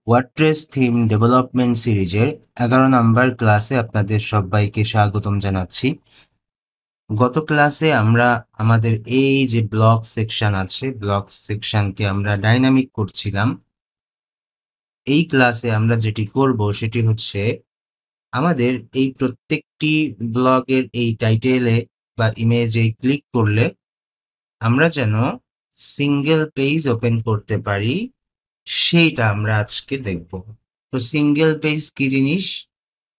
WordPress theme development সিরিজের 11 নম্বর ক্লাসে আপনাদের সবাইকে স্বাগতম জানাচ্ছি। গত ক্লাসে আমরা আমাদের এই যে ব্লক সেকশন আছে, ব্লক সেকশনকে আমরা ডাইনামিক করছিলাম। এই ক্লাসে আমরা যেটি করব সেটি হচ্ছে আমাদের এই প্রত্যেকটি ব্লগের এই টাইটেলে বা ইমেজে ক্লিক করলে আমরা যেন সিঙ্গেল পেজ ওপেন করতে পারি, সেইটা আমরা আজকে দেখব। তো সিঙ্গেল পেজ কি জিনিস?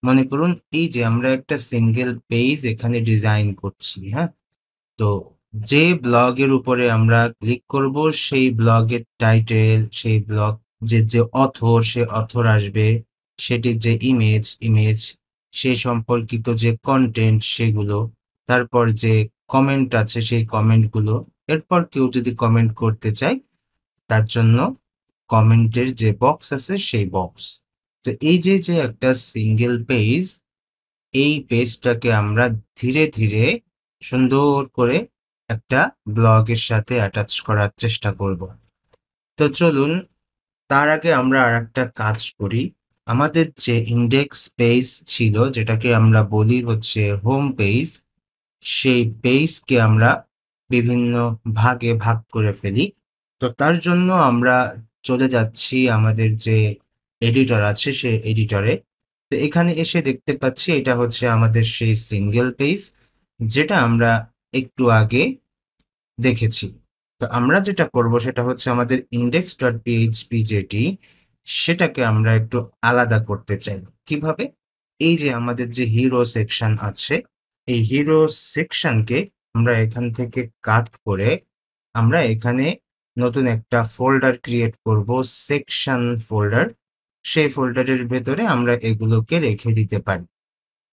মনে করুন এই যে আমরা একটা সিঙ্গেল পেজ এখানে ডিজাইন করছি, হ্যাঁ? তো যে ব্লগের উপরে আমরা ক্লিক করব সেই ব্লগের টাইটেল, সেই ব্লগ যে অথর, সে অথর আসবে, সেটির যে ইমেজ সে সম্পর্কিত যে কন্টেন্ট সেগুলো, তারপর যে কমেন্ট আছে সেই কমেন্টগুলো, এরপর কেউ যদি কমেন্ট করতে চায় তার জন্য কমেন্টের যে বক্স আছে সেই বক্স। তো এই যে একটা সিঙ্গেল পেজ, এই পেজটাকে আমরা ধীরে ধীরে সুন্দর করে একটা ব্লগের সাথে অ্যাটাচ করার চেষ্টা করব। তো চলুন তার আগে আমরা আরেকটা কাজ করি। আমাদের যে ইন্ডেক্স পেজ ছিল, যেটাকে আমরা বলি হচ্ছে হোম পেজ, সেই পেজকে আমরা বিভিন্ন ভাগে ভাগ করে ফেলি। তো তার জন্য আমরা চলে যাচ্ছি আমাদের যে এডিটর আছে সেই এডিটরে। তো এখানে এসে দেখতে পাচ্ছি এটা হচ্ছে আমাদের সেই সিঙ্গেল পেজ, যেটা আমরা একটু আগে দেখেছি। তো আমরা যেটা করব সেটা হচ্ছে আমাদের index.php যেটি, সেটাকে আমরা একটু আলাদা করতে চাই। কিভাবে? এই যে আমাদের যে হিরো সেকশন আছে, এই হিরো সেকশনকে আমরা এখান থেকে কাট করে আমরা এখানে নতুন একটা ফোল্ডার ক্রিয়েট করব, সেকশন ফোল্ডার। সেই ফোল্ডারের ভেতরে আমরা এগুলোকে রেখে দিতে পারি।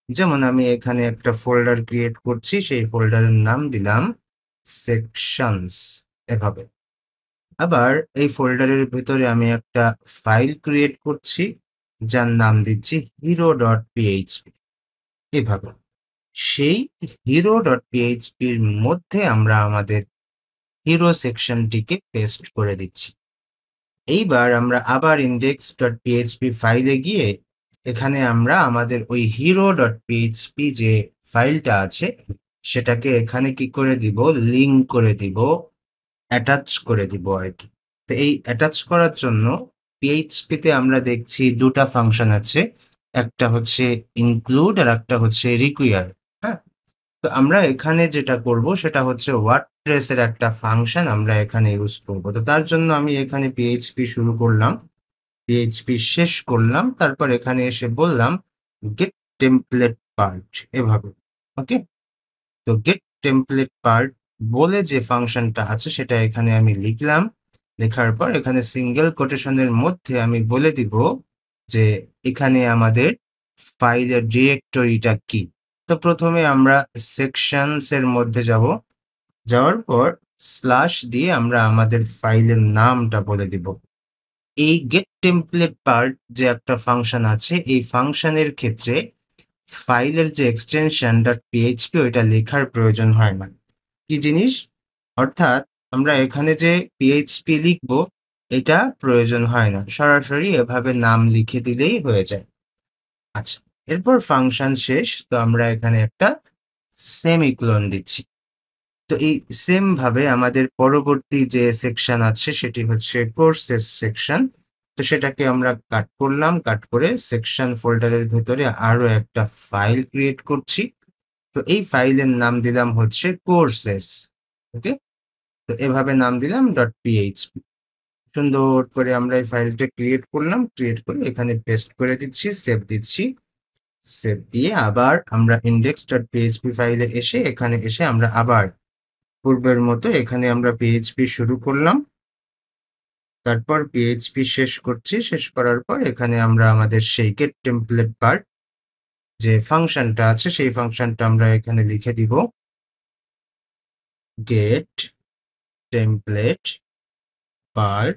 যেমন আমি এখানে একটা ফোল্ডার ক্রিয়েট করছি, সেই ফোল্ডারের নাম দিলাম সেকশনস, এভাবে। আবার এই ফোল্ডারের ভেতরে আমি একটা ফাইল ক্রিয়েট করছি, যার নাম দিচ্ছি hero.php, এভাবে। সেই hero.php-র মধ্যে আমরা আমাদের হিরো সেকশনটিকে পেস্ট করে দিচ্ছি। এইবার আমরা আবার index.php ফাইলে গিয়ে এখানে আমরা আমাদের ওই hero.php যে ফাইলটা আছে সেটাকে এখানে কি করে দিব, লিঙ্ক করে দিব, অ্যাটাচ করে দিব আর কি। তো এই অ্যাটাচ করার জন্য পিএইচপিতে আমরা দেখছি দুটা ফাংশন আছে, একটা হচ্ছে ইনক্লুড আর একটা হচ্ছে রিকোয়ার। হ্যাঁ, তো আমরা এখানে যেটা করব সেটা হচ্ছে ওয়ার্ডপ্রেসের একটা ফাংশন আমরা এখানে ইউজ করব। তো তার জন্য আমি এখানে পিএইচপি শুরু করলাম, পিএইচপি শেষ করলাম, তারপর এখানে এসে বললাম গেট টেমপ্লেট পার্ট, এভাবে। ওকে, তো গেট টেমপ্লেট পার্ট বলে যে ফাংশনটা আছে সেটা এখানে আমি লিখলাম। লেখার পর এখানে সিঙ্গেল কোটেশনের মধ্যে আমি বলে দিব যে এখানে আমাদের ফাইলের ডিরেক্টরিটা কি। তো প্রথমে আমরা সেকশনস এর মধ্যে যাব, যাওয়ার পর স্ল্যাশ দিয়ে আমরা আমাদের ফাইলের নামটা বলে দিব। এই গেট টেমপ্লেট পার্ট যে একটা ফাংশন আছে, এই ফাংশনের ক্ষেত্রে ফাইলের যে এক্সটেনশন .php ওইটা লেখার প্রয়োজন হয় না। কি জিনিস? অর্থাৎ আমরা এখানে যে PHP লিখব এটা প্রয়োজন হয় না, সরাসরি এভাবে নাম লিখে দিলেই হয়ে যায়। আচ্ছা, এরপর ফাংশন শেষ, তো আমরা এখানে একটা সেমিকোলন দিচ্ছি। তো এই সেম ভাবে আমাদের পরবর্তী যে সেকশন আছে সেটি হচ্ছে কোর্সেস সেকশন। তো সেটাকে আমরা কাট করলাম, কাট করে সেকশন ফোল্ডারের ভেতরে আরো একটা ফাইল ক্রিয়েট করছি। তো এই ফাইলের নাম দিলাম হচ্ছে কোর্সেস। ওকে, তো এভাবে নাম দিলাম .php। সুন্দর করে আমরা এই ফাইলটা ক্রিয়েট করলাম, ক্রিয়েট করে এখানে পেস্ট করে দিচ্ছি, সেভ দিচ্ছি। সেভ দিয়ে আবার আমরা index.php ফাইলে এসে এখানে এসে আমরা আবার পূর্বের মতো এখানে আমরা পিএইচপি শুরু করলাম, তারপর পিএইচপি শেষ করছি। শেষ করার পর এখানে আমরা আমাদের সেই গেট টেমপ্লেট পার্ট যে ফাংশনটা আছে সেই ফাংশনটা আমরা এখানে লিখে দিব, গেট টেমপ্লেট পার্ট।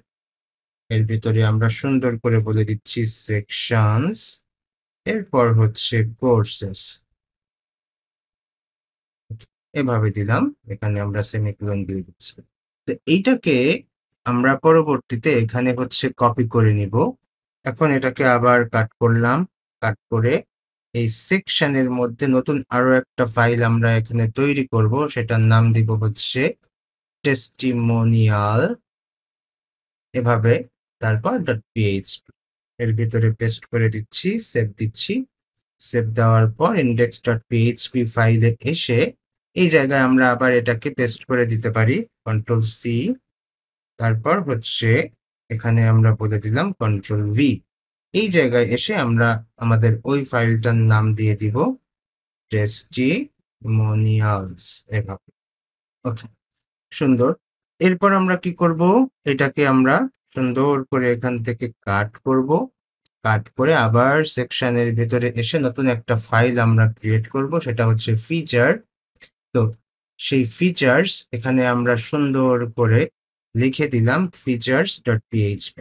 এর ভিতরে আমরা সুন্দর করে বলে দিচ্ছি সেকশনস, এরপর হচ্ছে কোর্সেস, এভাবে দিলাম। এখানে আমরা সেমিকোলন দিয়ে দিচ্ছি। তো এইটাকে আমরা পরবর্তীতে এখানে হচ্ছে কপি করে নিব, এখন এটাকে আবার কাট করলাম। কাট করে এই সেকশনের মধ্যে নতুন আরো একটা ফাইল আমরা এখানে তৈরি করব। সেটার নাম দিব হচ্ছে টেস্টিমোনিয়াল, এভাবে। তারপর .php এর ভিতরে পেস্ট করে দিচ্ছি, সেভ দিচ্ছি। সেভ দেওয়ার পর index.php ফাইলে এসে এই জায়গায় আমরা আবার এটাকে পেস্ট করে দিতে পারি, কন্ট্রোল সি। তারপর হচ্ছে এখানে আমরা বলে দিলাম কন্ট্রোল ভি। এই জায়গায় এসে আমরা আমাদের ওই ফাইলটার নাম দিয়ে দিব টেস্টিমোনিয়ালস, এভাবে। ওকে, সুন্দর। এরপর আমরা কি করব, এটাকে আমরা সুন্দর করে এখান থেকে কাট করব। কাট করে আবার সেকশনের ভিতরে এসে নতুন একটা ফাইল আমরা ক্রিয়েট করব, সেটা হচ্ছে ফিচার। তো সেই ফিচার্স এখানে আমরা সুন্দর করে লিখে দিলাম features.php।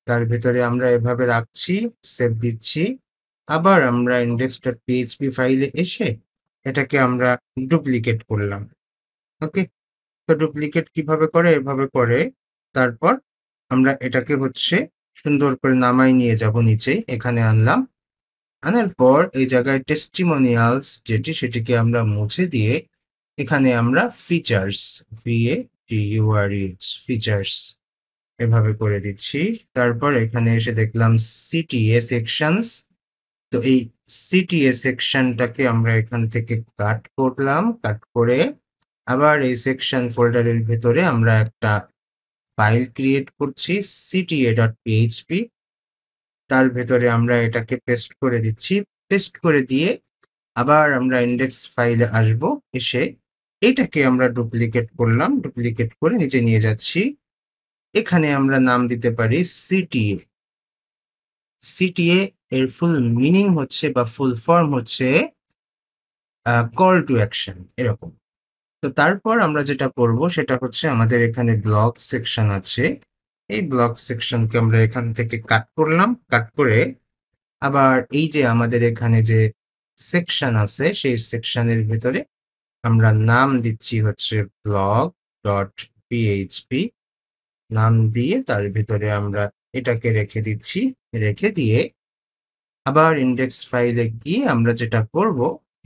তার ভিতরে আমরা এভাবে রাখছি, সেভ দিচ্ছি। আবার আমরা index.php ফাইলে এসে এটাকে আমরা ডুপ্লিকেট করলাম। ওকে, তো ডুপ্লিকেট কিভাবে করে, এভাবে করে। তারপর আমরা এটাকে হচ্ছে সুন্দর করে নামাই নিয়ে যাব নিচে, এখানে আনলাম। আনার পর এই জায়গায় টেস্টিমোনিয়ালস যেটি, সেটিকে আমরা মুছে দিয়ে এখানে আমরা ফিচার্স, ফিচার্স এভাবে করে দিচ্ছি। তারপর এখানে এসে দেখলাম সিটিএ সেকশনস। তো এই সিটিএ সেকশনটাকে আমরা এখান থেকে কাট করলাম। কাট করে আবার এই সেকশন ফোল্ডারের ভেতরে আমরা একটা ফাইল ক্রিয়েট করছি cta.php। তার ভেতরে আমরা এটাকে পেস্ট করে দিচ্ছি। পেস্ট করে দিয়ে আবার আমরা ইন্ডেক্স ফাইলে আসব। এসে এটাকে আমরা ডুপ্লিকেট করলাম। ডুপ্লিকেট করে নিচে নিয়ে যাচ্ছি। এখানে আমরা নাম দিতে পারি সিটিএ। সিটিএ এর ফুল মিনিং হচ্ছে বা ফুল ফর্ম হচ্ছে কল টু অ্যাকশন, এরকম। তো তারপর আমরা যেটা করব সেটা হচ্ছে আমাদের এখানে ব্লগ সেকশন আছে। এই ব্লগ সেকশনকে আমরা এখান থেকে কাট করলাম। কাট করে আবার এই যে আমাদের এখানে যে সেকশন আছে, সেই সেকশনের ভিতরে আমরা নাম দিচ্ছি হচ্ছে blog.php। নাম দিয়ে তার ভিতরে আমরা এটাকে রেখে দিচ্ছি। রেখে দিয়ে আবার ইন্ডেক্স ফাইলে গিয়ে আমরা যেটা করব,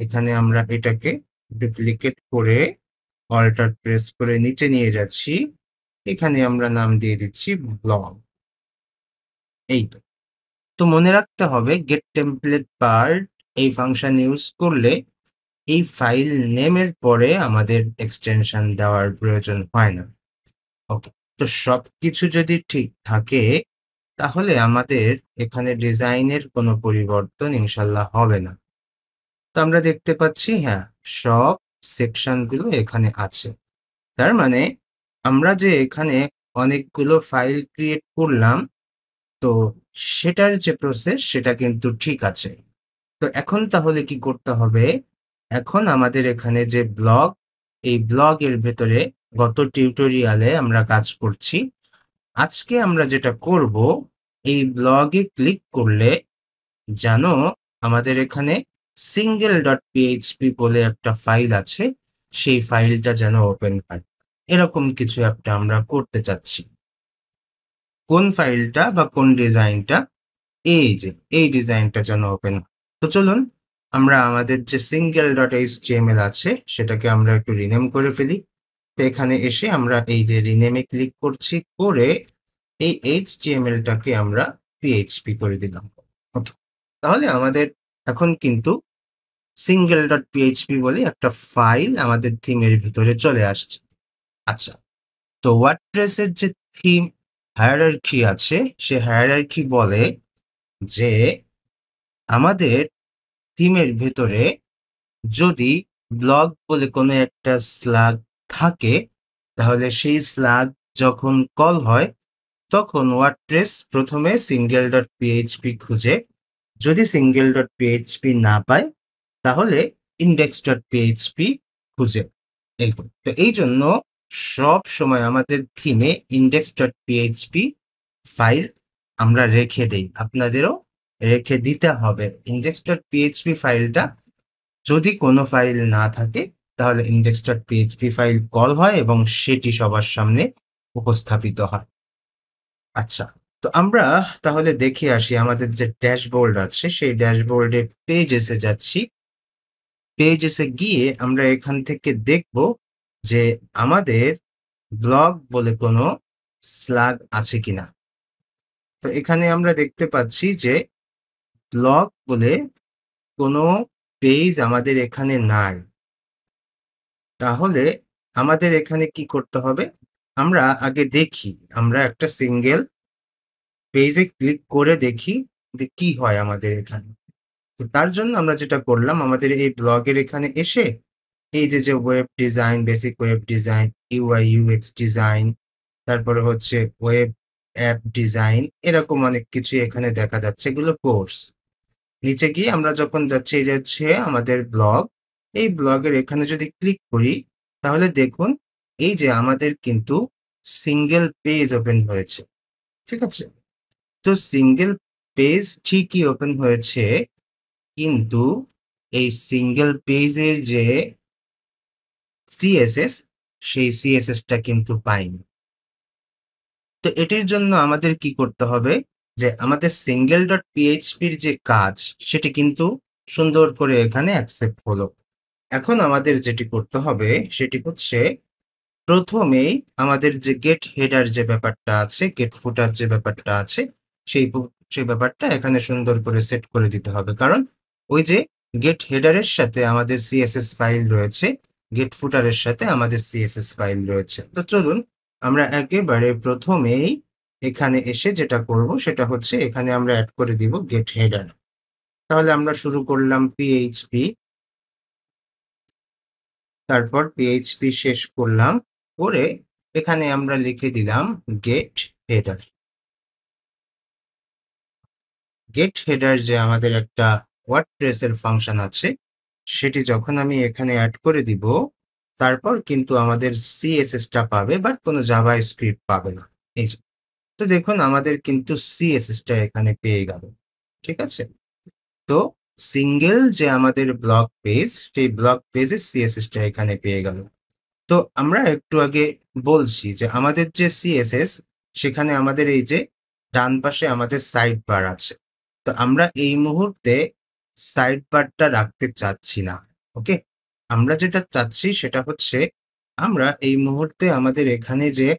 এখানে আমরা এটাকে ডুপ্লিকেট করে অল্টার প্রেস করে নিচে নিয়ে যাচ্ছি। এখানে আমরা নাম দিয়ে দিচ্ছি ব্লগ। এই তো। তো মনে রাখতে হবে গেট টেমপ্লেট পার্ট এই ফাংশন ইউজ করলে এই ফাইল নেমের পরে আমাদের এক্সটেনশন দেওয়ার প্রয়োজন হয় না। ওকে, তো সবকিছু যদি ঠিক থাকে তাহলে আমাদের এখানে ডিজাইনের কোনো পরিবর্তন ইনশাল্লাহ হবে না। তো আমরা দেখতে পাচ্ছি, হ্যাঁ, সব সেকশনগুলো এখানে আছে। তার মানে আমরা যে এখানে অনেকগুলো ফাইল ক্রিয়েট করলাম, তো সেটার যে প্রসেস সেটা কিন্তু ঠিক আছে। তো এখন তাহলে কি করতে হবে, এখন আমাদের এখানে যে ব্লগ, এই ব্লগের ভেতরে গত টিউটোরিয়ালে আমরা কাজ করছি। আজকে আমরা যেটা করব, এই ব্লগে ক্লিক করলে জানো আমাদের এখানে single.php বলে একটা ফাইল আছে, সেই ফাইলটা যেন ওপেন হয়। এরকম কিছু একটা আমরা করতে চাচ্ছি। কোন ফাইলটা বা কোন ডিজাইনটা, এই যে এই ডিজাইনটা যেন ওপেন। তো চলুন আমরা আমাদের যে single.html আছে সেটাকে আমরা একটু রিনেম করে ফেলি। তো এখানে এসে আমরা এই যে রিনেমে ক্লিক করছি, করে এই HTML-টাকে আমরা PHP করে দিলাম। ওকে, তাহলে আমাদের এখন কিন্তু single.php বলে একটা ফাইল আমাদের থিমের ভিতরে চলে আসছে। আচ্ছা, তো ওয়ার্ডপ্রেসের যে থিম হায়ারার্কি আছে, সে হায়ারার্কি বলে যে আমাদের থিমের ভেতরে যদি ব্লগ বলে কোনো একটা স্লাগ থাকে, তাহলে সেই স্লাগ যখন কল হয় তখন ওয়ার্ডপ্রেস প্রথমে single.php খুঁজে, যদি single.php না পায় তাহলে index.php খুঁজে। তো এই জন্য সব সময় আমাদের থিমে index.php ফাইল আমরা রেখে দেই। আপনাদেরও রেখে দিতে হবে। index.php ফাইলটা যদি কোনো ফাইল না থাকে তাহলে index.php ফাইল কল হয় এবং সেটি সবার সামনে উপস্থাপিত হয়। আচ্ছা, তো আমরা তাহলে দেখে আসি আমাদের যে ড্যাশবোর্ড আছে সেই ড্যাশবোর্ডে পেজেসে যাচ্ছি। পেজেসে গিয়ে আমরা এখান থেকে দেখব যে আমাদের ব্লগ বলে কোনো স্ল্যাগ আছে কিনা। তো এখানে আমরা দেখতে পাচ্ছি যে ব্লগ বলে কোনো পেজ আমাদের এখানে নাই। তাহলে আমাদের এখানে কি করতে হবে? আমরা আগে দেখি, আমরা একটা সিঙ্গেল পেজে ক্লিক করে দেখি যে কি হয় আমাদের এখানে। তো তার জন্য আমরা যেটা করলাম, আমাদের এই ব্লগের এখানে এসে এই যে web design, basic web design, UI UX design, তারপরে হচ্ছে ওয়েব অ্যাপ ডিজাইন, এরকম অনেক কিছু এখানে দেখা যাচ্ছে, এগুলো কোর্স। নিচে গিয়ে আমরা যখন যাচ্ছি, এই যে হচ্ছে আমাদের ব্লগ, এই ব্লগের এখানে যদি ক্লিক করি তাহলে দেখুন এই যে আমাদের কিন্তু সিঙ্গেল পেজ ওপেন হয়েছে। ঠিক আছে? তো সিঙ্গেল পেজ ঠিকই ওপেন হয়েছে, কিন্তু এই সিঙ্গেল পেজের যে সিএসএস, সেই সিএসএসটা কিন্তু পাইনি। তো এটির জন্য আমাদের কি করতে হবে, যে আমাদের সিঙ্গেল ডট পিএইচপির যে কাজ সেটি কিন্তু সুন্দর করে এখানে অ্যাকসেপ্ট হলো। এখন আমাদের যেটি করতে হবে সেটি হচ্ছে প্রথমেই আমাদের যে গেট হেডার যে ব্যাপারটা আছে, গেট ফুটার যে ব্যাপারটা আছে, সেই ব্যাপারটা এখানে সুন্দর করে সেট করে দিতে হবে। কারণ ওই যে গেট হেডারের সাথে আমাদের সিএসএস ফাইল রয়েছে, গেট ফুটারের সাথে আমাদের সিএসএস ফাইল রয়েছে। তো চলুন আমরা একেবারে প্রথমেই এখানে এসে যেটা করব সেটা হচ্ছে এখানে আমরা অ্যাড করে দিব গেট হেডার। তাহলে আমরা শুরু করলাম পিএইচপি, তারপর পিএইচপি শেষ করলাম, করে এখানে আমরা লিখে দিলাম গেট হেডার। গেট হেডার যে আমাদের একটা ওয়ার্ডপ্রেসের ফাংশন আছে, সেটি যখন আমি এখানে অ্যাড করে দিব, তারপর কিন্তু আমাদের সিএসএসটা পাবে, বাট কোনো জাভা স্ক্রিপ্ট পাবে না। এই যে, তো দেখুন আমাদের কিন্তু সিএসএসটা এখানে পেয়ে গেল। ঠিক আছে? তো সিঙ্গেল যে আমাদের ব্লগ পেজ, সেই ব্লগ পেজের সিএসএসটা এখানে পেয়ে গেল। তো আমরা একটু আগে বলছি যে আমাদের যে সিএসএস, সেখানে আমাদের এই যে ডান পাশে আমাদের সাইড বার আছে। তো আমরা এই মুহূর্তে সাইড বারটা রাখতে চাচ্ছি না। ওকে? আমরা যেটা চাচ্ছি সেটা হচ্ছে আমরা এই মুহূর্তে আমাদের এখানে যে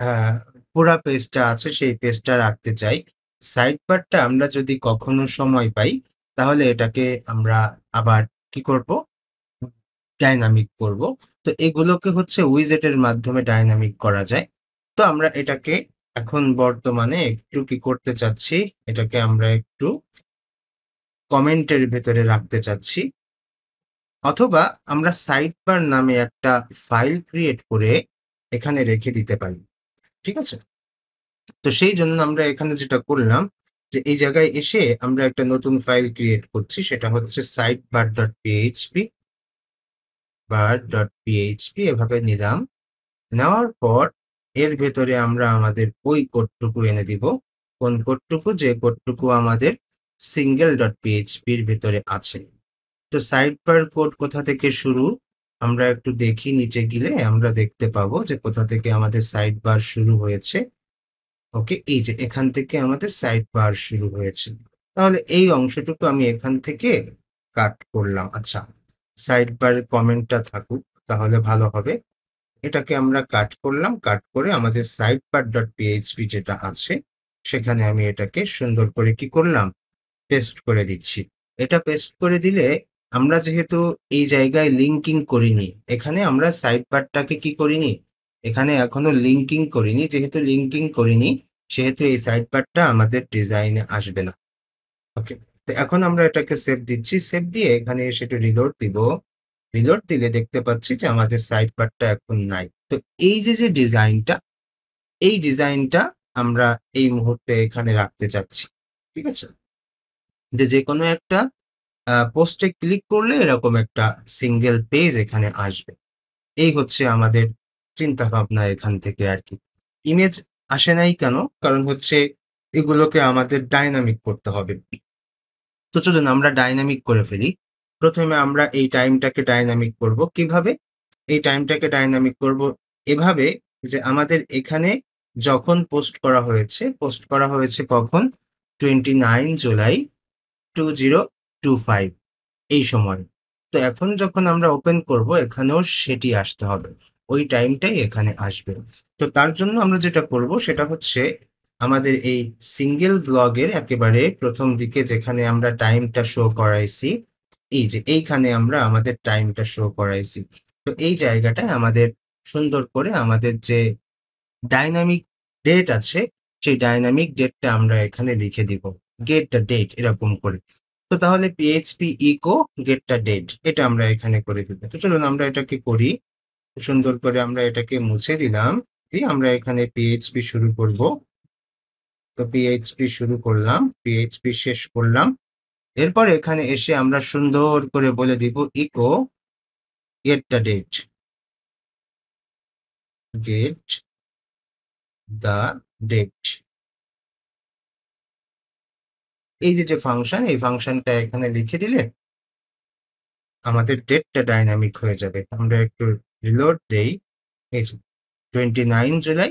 আহ, পুরা পেজটা আছে সেই পেজটা রাখতে চাই। সাইড বারটা আমরা যদি কখনো সময় পাই তাহলে এটাকে আমরা আবার কি করব, ডাইনামিক করব। তো এগুলোকে হচ্ছে উইজেটের মাধ্যমে ডাইনামিক করা যায়। তো আমরা এটাকে এখন বর্তমানে একটু কি করতে চাচ্ছি, এটাকে আমরা একটু কমেন্টের ভেতরে রাখতে চাচ্ছি, অথবা আমরা সাইড বার নামে একটা ফাইল ক্রিয়েট করে এখানে রেখে দিতে পারি। ঠিক আছে? তো সেই জন্য আমরা এখানে যেটা করলাম, যে এই জায়গায় এসে আমরা একটা নতুন ফাইল ক্রিয়েট করছি, সেটা হচ্ছে সাইডবার ডট পিএইচপি, এভাবে নিলাম। নেওয়ার পর এর ভেতরে আমরা আমাদের ওই কোডটুকু এনে দিব। কোন কোডটুকু? যে কোডটুকু আমাদের সিঙ্গেল ডট পিএইচপির ভেতরে আছে। তো সাইড বার কোড কোথা থেকে শুরু, আমরা একটু দেখি, নিচে গেলে আমরা দেখতে পাবো যে কোথা থেকে আমাদের সাইড বার শুরু হয়েছে। ওকে, এই যে এখান থেকে আমাদের সাইড বার শুরু হয়েছে। তাহলে এই অংশটুকু আমি এখান থেকে কাট করলাম। আচ্ছা, সাইড বার কমেন্টটা থাকুক, তাহলে ভালো হবে। এটাকে আমরা কাট করলাম, কাট করে আমাদের সাইড বার ডট পিএইচপি যেটা আছে সেখানে আমি এটাকে সুন্দর করে কি করলাম, পেস্ট করে দিচ্ছি। এটা পেস্ট করে দিলে আমরা যেহেতু এই জায়গায় লিঙ্কিং করিনি, এখানে আমরা সাইড বারটাকে কি করিনি, এখানে এখনো লিঙ্কিং করিনি, যেহেতু লিঙ্কিং করিনি সেহেতু এই সাইড বারটা আমাদের ডিজাইনে আসবে না। ওকে, তো এখন আমরা এটাকে সেভ দিচ্ছি, সেভ দিয়ে এখানে এসে একটু রিলোড দিব। রিলোড দিলে দেখতে পাচ্ছি যে আমাদের সাইড বারটা এখন নাই। তো এই যে ডিজাইনটা, এই ডিজাইনটা আমরা এই মুহূর্তে এখানে রাখতে চাচ্ছি। ঠিক আছে? যে কোনো একটা পোস্টে ক্লিক করলে এরকম একটা সিঙ্গেল পেজ এখানে আসবে। এই হচ্ছে আমাদের চিন্তা ভাবনা এখান থেকে আর কি। ইমেজ আসে নাই কেন? কারণ হচ্ছে এগুলোকে আমাদের ডাইনামিক করতে হবে। তো চলুন আমরা ডাইনামিক করে ফেলি। প্রথমে আমরা এই টাইমটাকে ডাইনামিক করব। কিভাবে? এই টাইমটাকে ডাইনামিক করব এভাবে যে আমাদের এখানে যখন পোস্ট করা হয়েছে কখন? 29 জুলাই 2025 এই সময়। তো এখন যখন আমরা ওপেন করব এখানেও সেটি আসতে হবে। ওই টাইমটাই এখানে আসবে। তো তার জন্য আমরা যেটা করব সেটা হচ্ছে আমাদের এই সিঙ্গেল ব্লগের একেবারে ১ম দিকে যেখানে আমরা টাইমটা শো করাইছি, এই যে এইখানে আমরা আমাদের টাইমটা শো করাইছি। তো এই জায়গাটায় আমাদের সুন্দর করে আমাদের যে ডায়নামিক ডেট আছে, সেই ডায়নামিক ডেটটা আমরা এখানে লিখে দিব। গেট দ্য ডেট এরকম করে। তো তাহলে PHP echo get the date এটা আমরা এখানে করে দিব। তো চলুন আমরা এটাকে করি। সুন্দর করে আমরা এটাকে মুছে দিলাম। দিয়ে আমরা এখানে PHP শুরু করব। তো PHP শুরু করলাম, PHP শেষ করলাম। এরপর এখানে এসে আমরা সুন্দর করে বলে দিব echo get the date, get the date। এই যে ফাংশন, এই ফাংশনটা এখানে লিখে দিলে আমাদের ডেটটা ডায়নামিক হয়ে যাবে। আমরা একটু রিলোড দেই। এই যে 29 জুলাই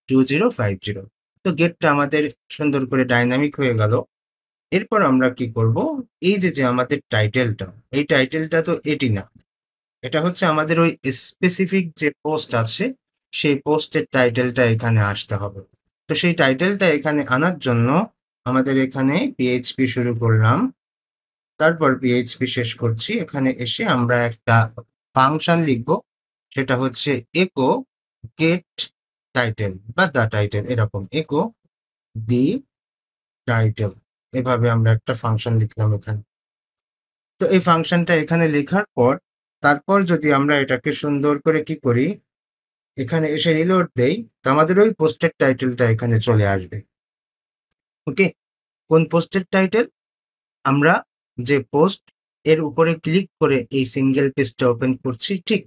2050। তো গেটটা আমাদের সুন্দর করে ডায়নামিক হয়ে গেল। এরপর আমরা কি করব? এই যে আমাদের টাইটেলটা, এই টাইটেলটা তো এটি না। এটা হচ্ছে আমাদের ওই স্পেসিফিক যে পোস্ট আছে, সেই পোস্টের টাইটেলটা এখানে আসতে হবে। তো সেই টাইটেলটা এখানে আনার জন্য আমাদের এখানে PHP শুরু করলাম। তারপর PHP শেষ করছি। এখানে এসে আমরা একটা ফাংশন লিখব। সেটা হচ্ছে echo get title বা the title এরকম echo the title। এভাবে আমরা একটা ফাংশন লিখলাম এখানে। তো এই ফাংশনটা এখানে লেখার পর তারপর যদি আমরা এটাকে সুন্দর করে কি করি, এখানে এসে রিলোড দেই, তো আমাদের ওই পোস্টের টাইটেলটা এখানে চলে আসবে। ওকে? কোন পোস্টের টাইটেল? আমরা যে পোস্ট এর উপরে ক্লিক করে এই সিঙ্গেল পেজটা ওপেন করছি, ঠিক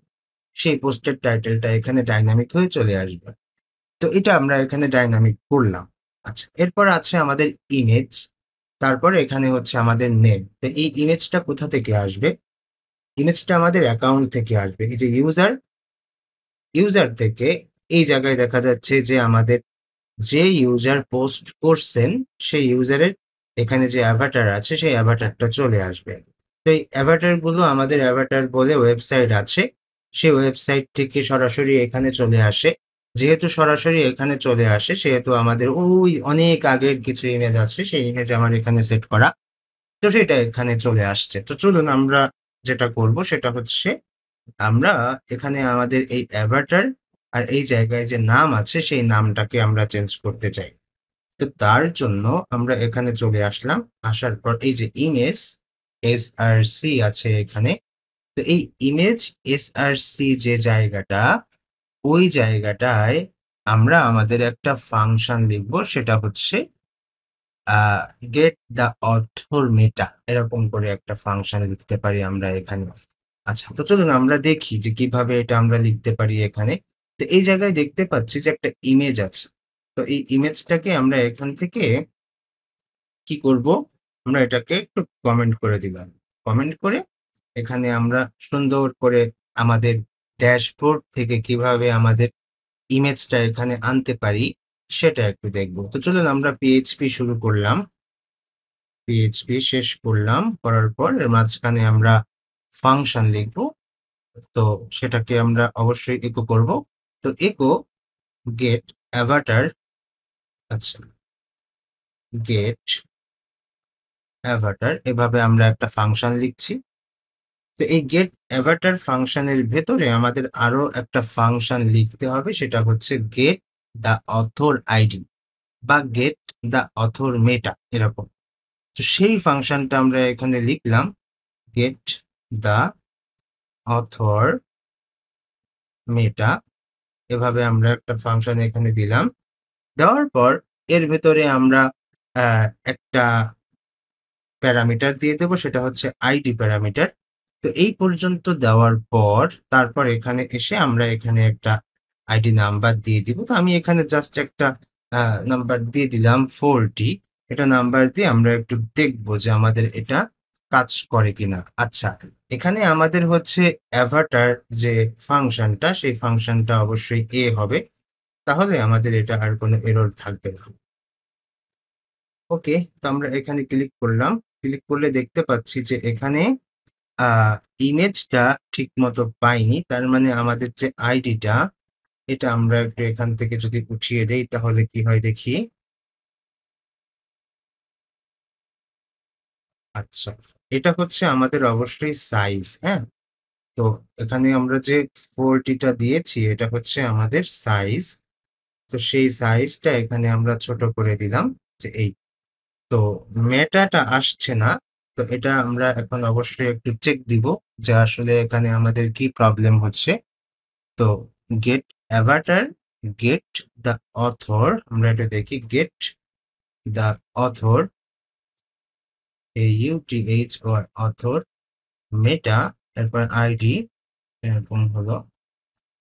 সেই পোস্টের টাইটেলটা এখানে ডায়নামিক হয়ে চলে আসবে। তো এটা আমরা এখানে ডায়নামিক করলাম। আচ্ছা, এরপর আছে আমাদের ইমেজ। তারপরে এখানে হচ্ছে আমাদের নেম। তো এই ইমেজটা কোথা থেকে আসবে? ইমেজটা আমাদের অ্যাকাউন্ট থেকে আসবে। এই যে ইউজার থেকে এই জায়গায় দেখা যাচ্ছে যে আমাদের যে ইউজার পোস্ট করছেন সেই ইউজারের এখানে যে অ্যাভাটার আছে সেই অ্যাভাটারটা চলে আসবে। তো এই অ্যাভাটার গুলো আমাদের অ্যাভাটার বলে ওয়েবসাইট আছে, সেই ওয়েবসাইট থেকে সরাসরি এখানে চলে আসে। যেহেতু সরাসরি এখানে চলে আসে সেহেতু আমাদের ওই অনেক আগের কিছু ইমেজ আছে, সেই ইমেজ আমার এখানে সেট করা। তো সেটা এখানে চলে আসছে। তো চলুন আমরা যেটা করব সেটা হচ্ছে আমরা এখানে আমাদের এই অ্যাভাটার আর এই জায়গায় যে নাম আছে সেই নামটাকে আমরা চেঞ্জ করতে চাই। তো তার জন্য আমরা এখানে চলে আসলাম। আসার পর এই যে ইমেজ src আছে এখানে। তো এই ইমেজ src যে জায়গাটা, ওই জায়গাটায় আমরা আমাদের একটা ফাংশন লিখব। সেটা হচ্ছে গেট দ্য অথর মেটা এরকম করে একটা ফাংশন লিখতে পারি আমরা এখানে। আচ্ছা, তো চলুন আমরা দেখি যে কিভাবে এটা আমরা লিখতে পারি এখানে। তো এই জায়গায় দেখতে পাচ্ছি যে একটা ইমেজ আছে। তো এই ইমেজটাকে আমরা এখান থেকে কি করব? আমরা এটাকে একটু কমেন্ট করে দিলাম। কমেন্ট করে এখানে আমরা সুন্দর করে আমাদের ড্যাশবোর্ড থেকে কিভাবে আমাদের ইমেজটা এখানে আনতে পারি সেটা একটু দেখব। তো চলুন আমরা PHP শুরু করলাম। PHP শেষ করলাম। করার পর এর মাঝখানে আমরা ফাংশন লিখব। তো সেটাকে আমরা অবশ্যই echo করব। তো echo get avatar, আচ্ছা, get avatar এভাবে আমরা একটা ফাংশন লিখছি। তো এই get avatar ফাংশনের ভেতরে আমাদের আরো একটা ফাংশন লিখতে হবে, সেটা হচ্ছে get the author ID বা get the author meta এরকম। তো সেই ফাংশনটা আমরা এখানে লিখলাম get the author meta। এভাবে আমরা একটা ফাংশন এখানে দিলাম। দেওয়ার পর এর ভেতরে আমরা একটা প্যারামিটার দিয়ে দেব, সেটা হচ্ছে আইডি প্যারামিটার। তো এই পর্যন্ত দেওয়ার পর তারপর এখানে এসে আমরা এখানে একটা আইডি নাম্বার দিয়ে দিব। তো আমি এখানে জাস্ট একটা নাম্বার দিয়ে দিলাম 40। এটা নাম্বার দিয়ে আমরা একটু দেখব যে আমাদের এটা কাজ করে কিনা। আচ্ছা, এখানে আমাদের হচ্ছে অ্যাভাটার যে ফাংশনটা সেই ফাংশনটা অবশ্যই হবে। তাহলে আমাদের এটা আর কোনো এরর থাকবে না। ওকে, তো আমরা এখানে ক্লিক করলাম। ক্লিক করলে দেখতে পাচ্ছি যে এখানে আ ইমেজটা ঠিকমতো পাইনি। তার মানে আমাদের যে আইডিটা, এটা আমরা একটু এখান থেকে যদি উঠিয়ে দেই তাহলে কি হয় দেখি। আচ্ছা, এটা হচ্ছে আমাদের অবশ্যই সাইজ, হ্যাঁ? তো এখানে আমরা যে 40 টা দিয়েছি এটা হচ্ছে আমাদের সাইজ। তো সেই সাইজটা এখানে আমরা ছোট করে দিলাম যে এই। তো মেটাটা আসছে না। তো এটা আমরা এখন অবশ্যই একটু চেক দিব যে আসলে এখানে আমাদের কি প্রবলেম হচ্ছে। তো get avatar, get the author, আমরা এটা দেখি get the author, AUTHOR author, meta, তারপর আইডি, এরকম হলো।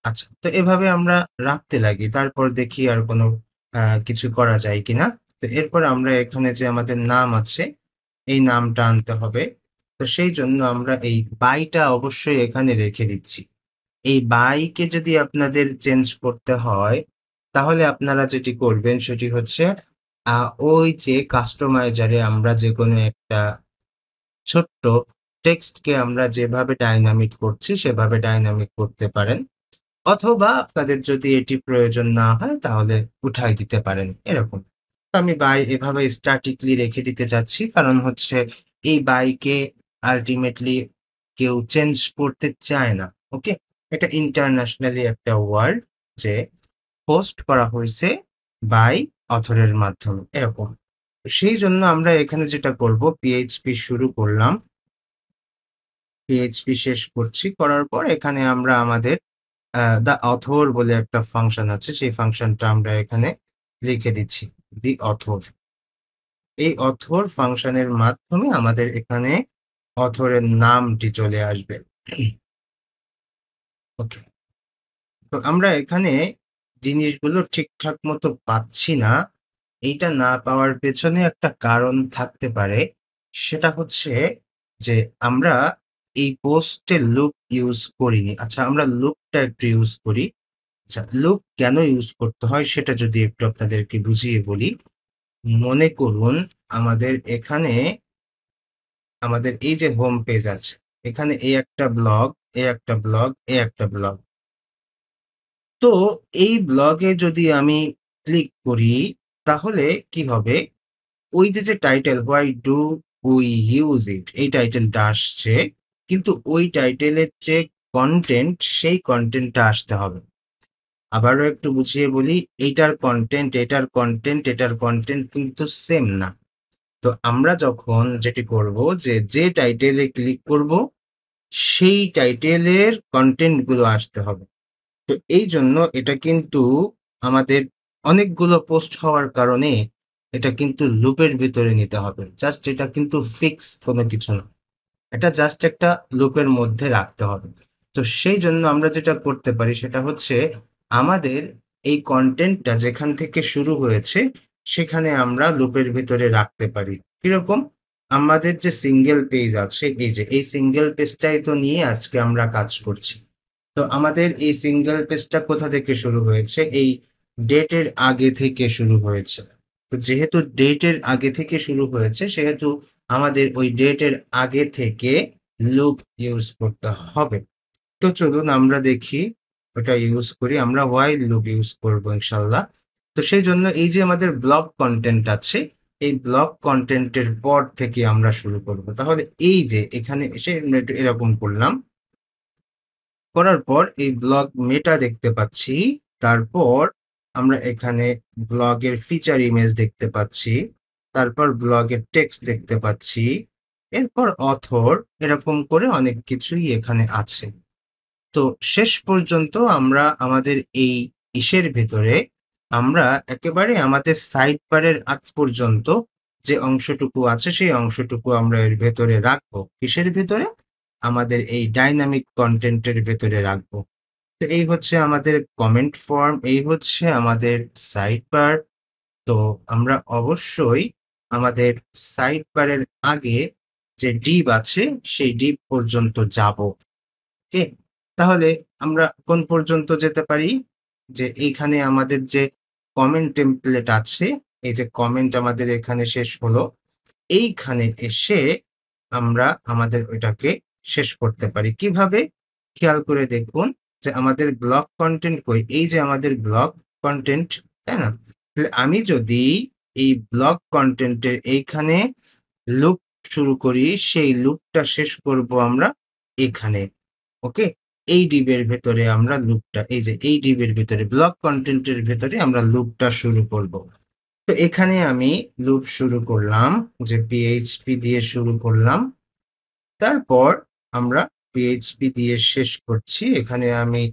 আচ্ছা, তো এভাবে আমরা রাখতে লাগি। তারপর দেখি আর কোনো কিছু করা যায় কিনা। তো এরপর আমরা এখানে যে আমাদের নাম আছে, এই নামটা আনতে হবে। তো সেই জন্য আমরা এই বাইটা অবশ্যই এখানে রেখে দিচ্ছি। এই বাইকে যদি আপনাদের চেঞ্জ করতে হয়, তাহলে আপনারা যেটি করবেন সেটি হচ্ছে আ ওই যে কাস্টমাইজারে আমরা যেকোনো একটা ছোট্ট টেক্সটকে আমরা যেভাবে ডায়নামিক করছি সেভাবে ডায়নামিক করতে পারেন। অথবা আপনাদের যদি এটি প্রয়োজন না হয় তাহলে উঠাই দিতে পারেন, এরকম। তো আমি বাই এভাবে স্ট্যাটিকলি রেখে দিতে চাচ্ছি। কারণ হচ্ছে এই বাইকে আল্টিমেটলি কেউ চেঞ্জ করতে চায় না। ওকে? এটা ইন্টারন্যাশনালি একটা ওয়ার্ড যে পোস্ট করা হইছে বাই অথরের মাধ্যমে, এরকম। সেই জন্য আমরা এখানে যেটা করব, পিএইচপি শুরু করলাম। পিএইচপি শেষ করছি। করার পর এখানে আমরা আমাদের দ্য অথর বলে একটা ফাংশন আছে। সেই ফাংশনটা আমরা এখানে লিখে দিচ্ছি। দি অথর। এই অথর ফাংশনের মাধ্যমে আমাদের এখানে অথরের নামটি চলে আসবে। ওকে। তো আমরা এখানে জিনিসগুলো ঠিকঠাক মতো পাচ্ছি না। এইটা না পাওয়ার পেছনে একটা কারণ থাকতে পারে। সেটা হচ্ছে যে আমরা এই পোস্টে লুপ ইউজ করিনি। আচ্ছা, আমরা লুপটা একটু ইউজ করি। আচ্ছা, লুপ কেন ইউজ করতে হয় সেটা যদি একটু আপনাদেরকে বুঝিয়ে বলি। মনে করুন আমাদের এখানে আমাদের এই যে হোম পেজ আছে, এখানে এই একটা ব্লগ, এই একটা ব্লগ, এই একটা ব্লগ। তো এই ব্লগে যদি আমি ক্লিক করি তাহলে কি হবে? ওই যে title why do we use it, এই টাইটেলটা আসছে। কিন্তু ওই টাইটেলের যে কনটেন্ট সেই কনটেন্টটা আসতে হবে। আবারও একটু বুঝিয়ে বলি, এইটার কনটেন্ট, এটার কনটেন্ট, এটার কনটেন্ট কিন্তু সেম না। তো আমরা যখন যেটি করব যে টাইটেলে ক্লিক করব, সেই টাইটেলের কনটেন্ট গুলো আসতে হবে। তো এইজন্য এটা কিন্তু আমাদের অনেকগুলো পোস্ট হওয়ার কারণে এটা কিন্তু লুপের ভিতরে নিতে হবে। জাস্ট এটা কিন্তু ফিক্স কোনো কিছু না। এটা জাস্ট একটা লুপের মধ্যে রাখতে হবে। তো সেই জন্য আমরা যেটা করতে পারি সেটা হচ্ছে আমাদের এই কনটেন্টটা যেখান থেকে শুরু হয়েছে সেখানে আমরা লুপের ভিতরে রাখতে পারি। কিরকম? আমাদের যে সিঙ্গেল পেজ আছে, এই যে এই সিঙ্গেল পেজটাই তো নিয়ে আজকে আমরা কাজ করছি। তো আমাদের এই সিঙ্গেল পেজটা কোথা থেকে শুরু হয়েছে? এই ডেটের আগে থেকে শুরু হয়েছে। তো যেহেতু ডেটের আগে থেকে শুরু হয়েছে সেহেতু আমাদের ওই ডেটের আগে থেকে লুপ ইউজ করতে হবে। তো চলুন আমরা দেখি ওটা ইউজ করি। আমরা while লুপ ইউজ করব ইনশাআল্লাহ। তো সেই জন্য এই যে আমাদের ব্লগ কনটেন্ট আছে, এই ব্লগ কনটেন্টের পর থেকে আমরা শুরু করব। তাহলে এই যে এখানে এসে আমরা একটু এরকম করলাম। করার পর এই ব্লগ মেটা দেখতে পাচ্ছি। তারপর আমরা এখানে ব্লগের ফিচার ইমেজ দেখতে পাচ্ছি। তারপর ব্লগের টেক্সট দেখতে পাচ্ছি। এরপর অথর, এরকম করে অনেক কিছুই এখানে আছে। তো শেষ পর্যন্ত আমরা আমাদের এই ইসের ভেতরে আমরা একেবারে আমাদের সাইড বারের আগ পর্যন্ত যে অংশটুকু আছে সেই অংশটুকু আমরা এর ভেতরে রাখবো। কিসের ভেতরে? আমাদের এই ডাইনামিক কনটেন্টের ভেতরে রাখবো। তো এই হচ্ছে আমাদের কমেন্ট ফর্ম, এই হচ্ছে আমাদের সাইড বার। তো আমরা অবশ্যই আমাদের সাইড বারের আগে যে ডিভ আছে সেই ডিভ পর্যন্ত যাব। ওকে? তাহলে আমরা কোন পর্যন্ত যেতে পারি? যে এইখানে আমাদের যে কমেন্ট টেমপ্লেট আছে, এই যে কমেন্ট আমাদের এখানে শেষ হলো। এইখানে এসে আমরা আমাদের ওইটাকে শেষ করতে পারি। কিভাবে? খেয়াল করে দেখুন যে আমাদের ব্লক কনটেন্ট কই? এই যে আমাদের ব্লক কনটেন্ট, তাই না? তাহলে আমি যদি এই ব্লক কনটেন্টের এইখানে লুপ শুরু করি, সেই লুপটা শেষ করব আমরা এখানে। ওকে? এই ডিবের ভেতরে আমরা লুপটা, এই যে এই ডিবের ভেতরে ব্লক কনটেন্টের ভেতরে আমরা লুপটা শুরু করব। তো এখানে আমি লুপ শুরু করলাম, যে পিএইচপি দিয়ে শুরু করলাম। তারপর আমরা পিএইচপি দিয়ে শেষ করছি। এখানে আমি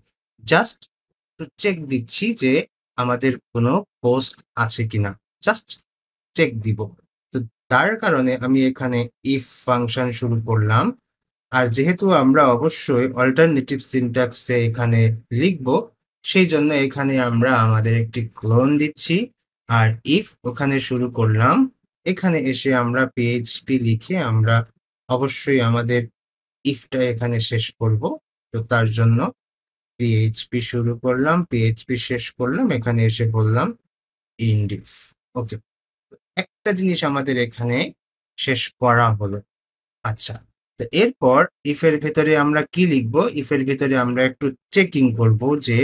জাস্ট একটু চেক দিচ্ছি যে আমাদের কোনো পোস্ট আছে কিনা। জাস্ট চেক দিব। তো তার কারণে আমি এখানে ইফ ফাংশন শুরু করলাম। আর যেহেতু আমরা অবশ্যই অল্টারনেটিভ সিনট্যাক্সে এখানে লিখব, সেই জন্য এখানে আমরা আমাদের একটি ক্লোন দিচ্ছি। আর ইফ ওখানে শুরু করলাম, এখানে এসে আমরা পিএইচপি লিখে আমরা অবশ্যই আমাদের ইফটা এখানে শেষ করব। তো তার জন্য পিএইচপি শুরু করলাম, পিএইচপি শেষ করলাম, এখানে এসে বললাম ইন্ড ইফ। ওকে, একটা জিনিস আমাদের এখানে শেষ করা হলো। আচ্ছা, তো এরপর ইফের ভেতরে আমরা কি লিখব? ইফের ভেতরে আমরা একটু চেকিং করব যে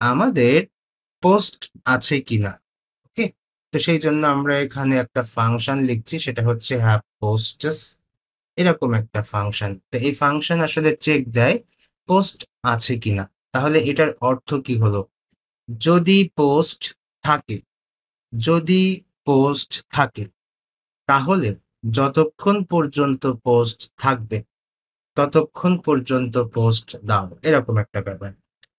আমাদের পোস্ট আছে কিনা। ওকে, তো সেই জন্য আমরা এখানে একটা ফাংশন লিখছি, সেটা হচ্ছে হ্যাভ পোস্টস, এরকম একটা ফাংশন। তো এই ফাংশন আসলে চেক দেয় পোস্ট আছে কিনা। তাহলে এটার অর্থ কি হলো? যদি পোস্ট থাকে, যদি পোস্ট থাকে, তাহলে যতক্ষণ পর্যন্ত পোস্ট থাকবে ততক্ষণ পর্যন্ত পোস্ট দাও, এরকম একটা ব্যাপার।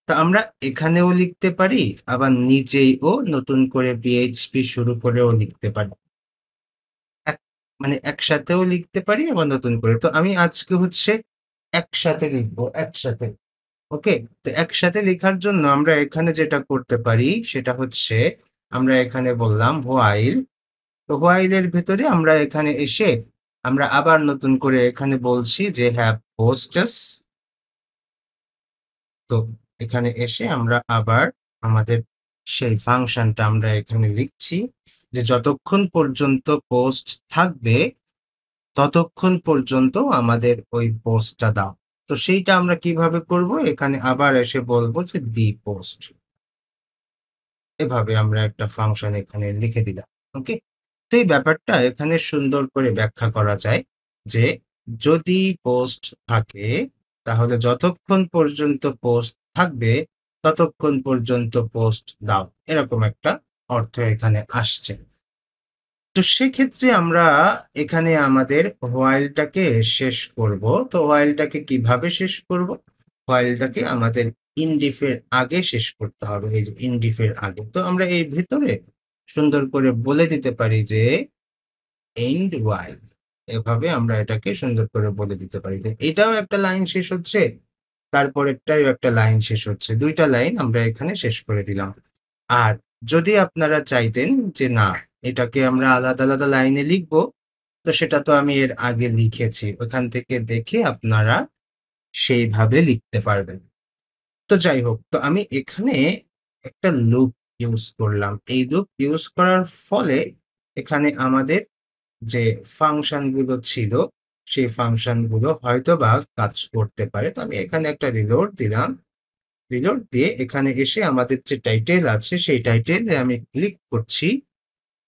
তা আমরা এখানেও লিখতে পারি, আবার নিচেও নতুন করে পিএইচপি শুরু করেও লিখতে পারি। মানে একসাথেও লিখতে পারি আবার নতুন করে। তো আমি আজকে হচ্ছে একসাথে লিখবো, একসাথে। ওকে, তো একসাথে লেখার জন্য আমরা এখানে যেটা করতে পারি সেটা হচ্ছে আমরা এখানে বললাম হোয়াইল। তো হোয়াইলের ভেতরে আমরা এখানে এসে আমরা আবার নতুন করে এখানে বলছি যে হ্যাভ পোস্টস। তো এখানে এসে আমরা আবার আমাদের সেই ফাংশনটা আমরা এখানে লিখছি যে যতক্ষণ পর্যন্ত পোস্ট থাকবে ততক্ষণ পর্যন্ত আমাদের ওই পোস্টটা দাও। তো সেইটা আমরা কিভাবে করব? এখানে আবার এসে বলবো যে দি পোস্ট। এভাবে আমরা একটা ফাংশন এখানে লিখে দিলাম। ওকে, তো এই ব্যাপারটা এখানে সুন্দর করে ব্যাখ্যা করা যায় যে যদি পোস্ট থাকে তাহলে যতক্ষণ পর্যন্ত পোস্ট থাকবে ততক্ষণ পর্যন্ত পোস্ট দাও, এরকম একটা অর্থ এখানে আসছে। তো সেক্ষেত্রে আমরা এখানে আমাদের হোয়াইলটাকে শেষ করব। তো হোয়াইলটাকে কিভাবে শেষ করব? হোয়াইলটাকে আমাদের ইনডিফের আগে শেষ করতে হবে, এই যে ইনডিফের আগে। তো আমরা এই ভিতরে সুন্দর করে বলে দিতে পারি যে এন্ড হোয়াইল, এভাবে আমরা এটাকে সুন্দর করে বলে দিতে পারি যে এটাও একটা লাইন শেষ হচ্ছে, তারপরেরটাও একটা লাইন শেষ হচ্ছে, দুইটা লাইন আমরা এখানে শেষ করে দিলাম। আর যদি আপনারা চাইতেন যে না, এটাকে আমরা আলাদা আলাদা লাইনে লিখবো, তো সেটা তো আমি এর আগে লিখেছি, ওখান থেকে দেখে আপনারা সেইভাবে লিখতে পারবেন। তো যাই হোক, তো আমি এখানে একটা লুপ ইউজ করলাম। এই লুপ ইউজ করার ফলে এখানে আমাদের যে ফাংশন গুলো ছিল সেই ফাংশন গুলো হয়তোবা কাজ করতে পারে। তো আমি এখানে একটা রিলোড দিলাম। রিলোড দিয়ে এখানে এসে আমাদের যে টাইটেল আছে সেই টাইটেলে আমি ক্লিক করছি।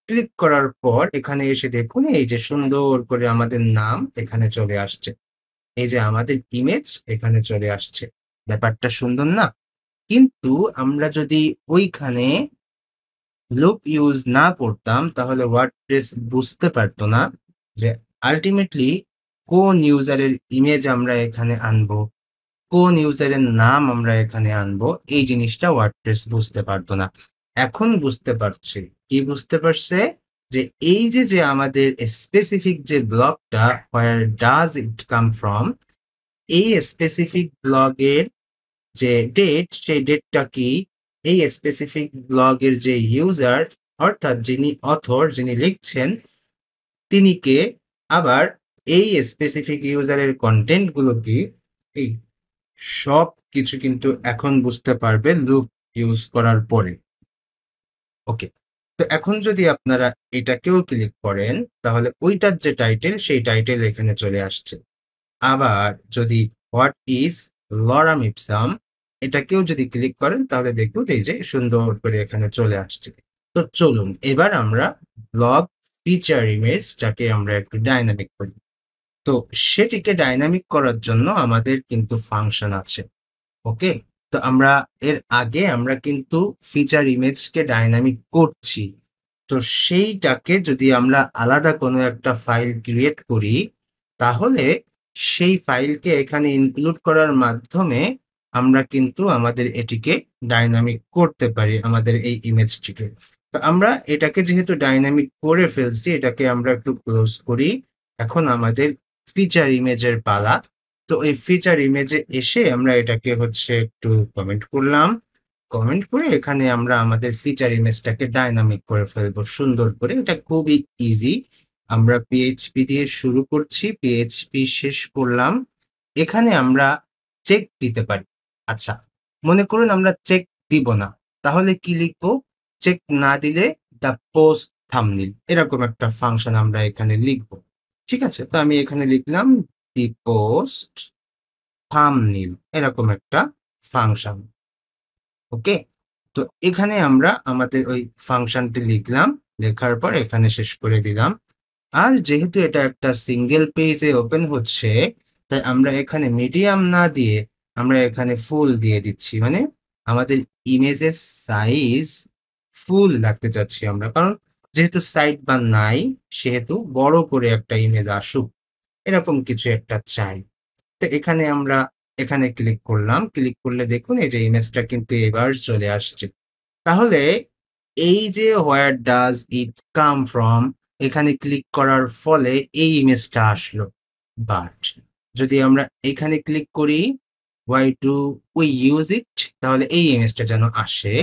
ক্লিক করার পর এখানে এসে দেখুন এই যে সুন্দর করে আমাদের নাম এখানে চলে আসছে। এই যে আমাদের ইমেজ এখানে চলে আসছে। ব্যাপারটা সুন্দর না? কিন্তু আমরা যদি ওইখানে লুপ ইউজ না করতাম তাহলে ওয়ার্ডপ্রেস বুঝতে পারতো না যে আল্টিমেটলি কোন ইউজারের ইমেজ আমরা এখানে আনবো, কোন ইউজারের নাম আমরা এখানে আনবো, এই জিনিসটা ওয়ার্ডপ্রেস বুঝতে পারতো না। এখন বুঝতে পারছে। কি বুঝতে পারছে? যে এই যে আমাদের স্পেসিফিক যে ব্লকটা where does it come from, এই স্পেসিফিক ব্লগের যে ডেট, সেই ডেটটা কি? এই স্পেসিফিক ব্লগের যে ইউজার, অর্থাৎ যিনি অথর, যিনি লিখছেন, তিনি কে? আবার এই স্পেসিফিক ইউজারের কন্টেন্ট গুলো কি? এই সবকিছু কিন্তু এখন বুঝতে পারবে লুপ ইউজ করার পরে। ওকে। তো এখন যদি আপনারা এটাকেও ক্লিক করেন, তাহলে ওইটার যে টাইটেল, সেই টাইটেল এখানে চলে আসছে। আবার যদি হোয়াট ইজ লরাম ইপসাম এটাকেও যদি ক্লিক করেন, তাহলে দেখুন এই যে সুন্দর করে এখানে চলে আসছে। তো চলুন এবার আমরা ব্লগ ফিচার ইমেজটাকে আমরা একটু ডাইনামিক করি। তো সেটিকে ডাইনামিক করার জন্য আমাদের কিন্তু ফাংশন আছে। ওকে? তো আমরা এর আগে আমরা কিন্তু ফিচার ইমেজকে ডাইনামিক করছি। তো সেইটাকে যদি আমরা আলাদা কোনো একটা ফাইল ক্রিয়েট করি, তাহলে সেই ফাইলকে এখানে ইনক্লুড করার মাধ্যমে আমরা কিন্তু আমাদের এটিকে ডাইনামিক করতে পারি, আমাদের এই ইমেজটিকে। তো আমরা এটাকে যেহেতু ডাইনামিক করে ফেলছি, এটাকে আমরা একটু ক্লোজ করি। এখন আমাদের ফিচার ইমেজের পালা। তো এই ফিচার ইমেজে এসে আমরা এটাকে হচ্ছে একটু কমেন্ট করলাম। কমেন্ট করে এখানে আমরা আমাদের ফিচার ইমেজটাকে ডাইনামিক করে ফেলবো সুন্দর করে। এটা খুবই ইজি। আমরা পিএইচপি দিয়ে শুরু করছি, পিএইচপি শেষ করলাম। এখানে আমরা চেক দিতে পারি। আচ্ছা, মনে করুন আমরা চেক দিব না। তাহলে কি লিখবো? চেক না দিলে দ্য পোস্ট থাম্বনেইল এরকম একটা ফাংশন আমরা এখানে লিখবো। ঠিক আছে? তো আমি এখানে লিখলাম দি পোস্ট থাম্বনেইল এরকম একটা ফাংশন। ওকে? তো এখানে আমরা আমাদের ওই ফাংশনটি লিখলাম। লেখার পর এখানে শেষ করে দিলাম। আর যেহেতু এটা একটা সিঙ্গেল পেজে ওপেন হচ্ছে, তাই আমরা এখানে মিডিয়াম না দিয়ে আমরা এখানে ফুল দিয়ে দিচ্ছি। মানে আমাদের ইমেজের সাইজ ফুল রাখতে চাচ্ছি আমরা। কারণ যেহেতু সাইড বার নাই, সেহেতু বড় করে একটা ইমেজ আসুক। এরকম কিছু একটা চাই। তো এখানে আমরা এখানে ক্লিক করলাম। ক্লিক করলে দেখুন এই যে ইমেজটা কিন্তু এবার চলে আসছে। তাহলে এই যে where does it come from এখানে ক্লিক করার ফলে এই ইমেজটা আসলো। বাট যদি আমরা এখানে ক্লিক করি why do we use it তাহলে এই ইমেজটা যেন আসে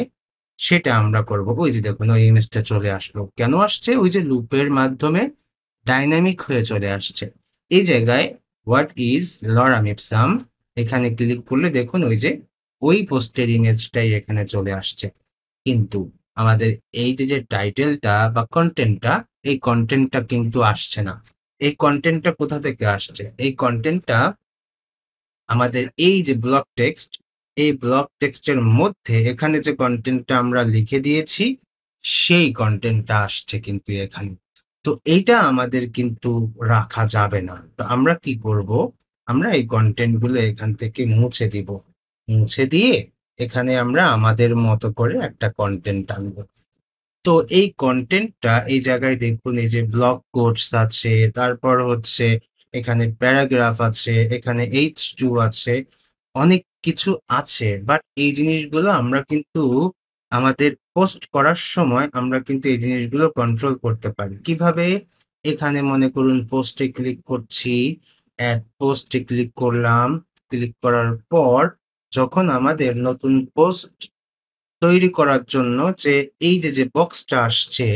সেটা আমরা করব। ওই যে দেখুন ওই ইমেজটা চলে আসলো। কেন আসছে? ওই যে লুপের মাধ্যমে ডাইনামিক হয়ে চলে আসছে। এই জায়গায় হোয়াট ইজ লরাম ইপসাম এখানে ক্লিক করলে দেখুন ওই যে ওই পোস্টের ইমেজটাই এখানে চলে আসছে। কিন্তু আমাদের এই যে টাইটেলটা বা কনটেন্টটা এই কনটেন্টটা কিন্তু আসছে না। এই কনটেন্টটা কোথা থেকে আসছে? এই কনটেন্টটা আমাদের এই যে ব্লক টেক্সট, এই ব্লক টেক্সটের মধ্যে এখানে যে কনটেন্টটা আমরা লিখে দিয়েছি, সেই কনটেন্টটা আসছে কিন্তু এখানে। তো এইটা আমাদের কিন্তু রাখা যাবে না। তো আমরা কি করব? আমরা এই কনটেন্ট গুলো এখান থেকে মুছে দিব। মুছে দিয়ে এখানে আমরা আমাদের মতো করে একটা কনটেন্ট আনবো। তো এই কনটেন্টটা এই জায়গায় দেখুন এই যে ব্লক কোটস আছে, তারপর হচ্ছে এখানে প্যারাগ্রাফ আছে, এখানে H2 আছে, অনেক কিছু আছে। বাট এই জিনিসগুলো আমরা কিন্তু আমাদের পোস্ট করার সময় আমরা কিন্তু এই জিনিসগুলো কন্ট্রোল করতে পারি। কিভাবে? এখানে মনে করুন পোস্টে ক্লিক করছি, এড পোস্টে ক্লিক করলাম। ক্লিক করার পর যখন আমাদের নতুন পোস্ট তৈরি করার জন্য যে এই যে বক্সটা আসছে,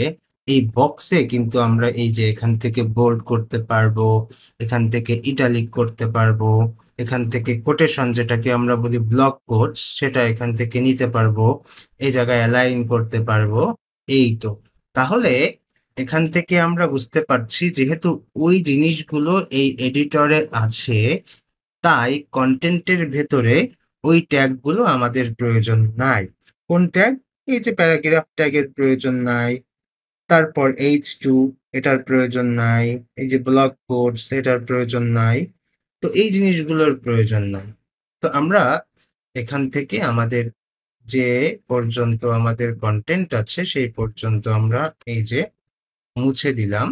এই বক্সে কিন্তু আমরা এই যে এখান থেকে বোল্ড করতে পারবো, এখান থেকে ইটালিক করতে পারবো, এখান থেকে কোটেশন যেটাকে আমরা বলি ব্লক কোটস সেটা এখান থেকে নিতে পারবো, এই জায়গায় অ্যালাইন করতে পারবো। এই তো। তাহলে এখান থেকে আমরা বুঝতে পারছি যেহেতু ওই জিনিসগুলো এই এডিটরে আছে, তাই কনটেন্টের ভেতরে ওই ট্যাগগুলো আমাদের প্রয়োজন নাই। কোন ট্যাগ? এই যে প্যারাগ্রাফ ট্যাগের প্রয়োজন নাই। তারপর H2 এটার প্রয়োজন নাই। এই যে ব্লক কোটস এটার প্রয়োজন নাই। তো এই জিনিসগুলোর প্রয়োজন নাই। তো আমরা এখান থেকে আমাদের যে পর্যন্ত আমাদের কনটেন্ট আছে সেই পর্যন্ত আমরা এই যে মুছে দিলাম।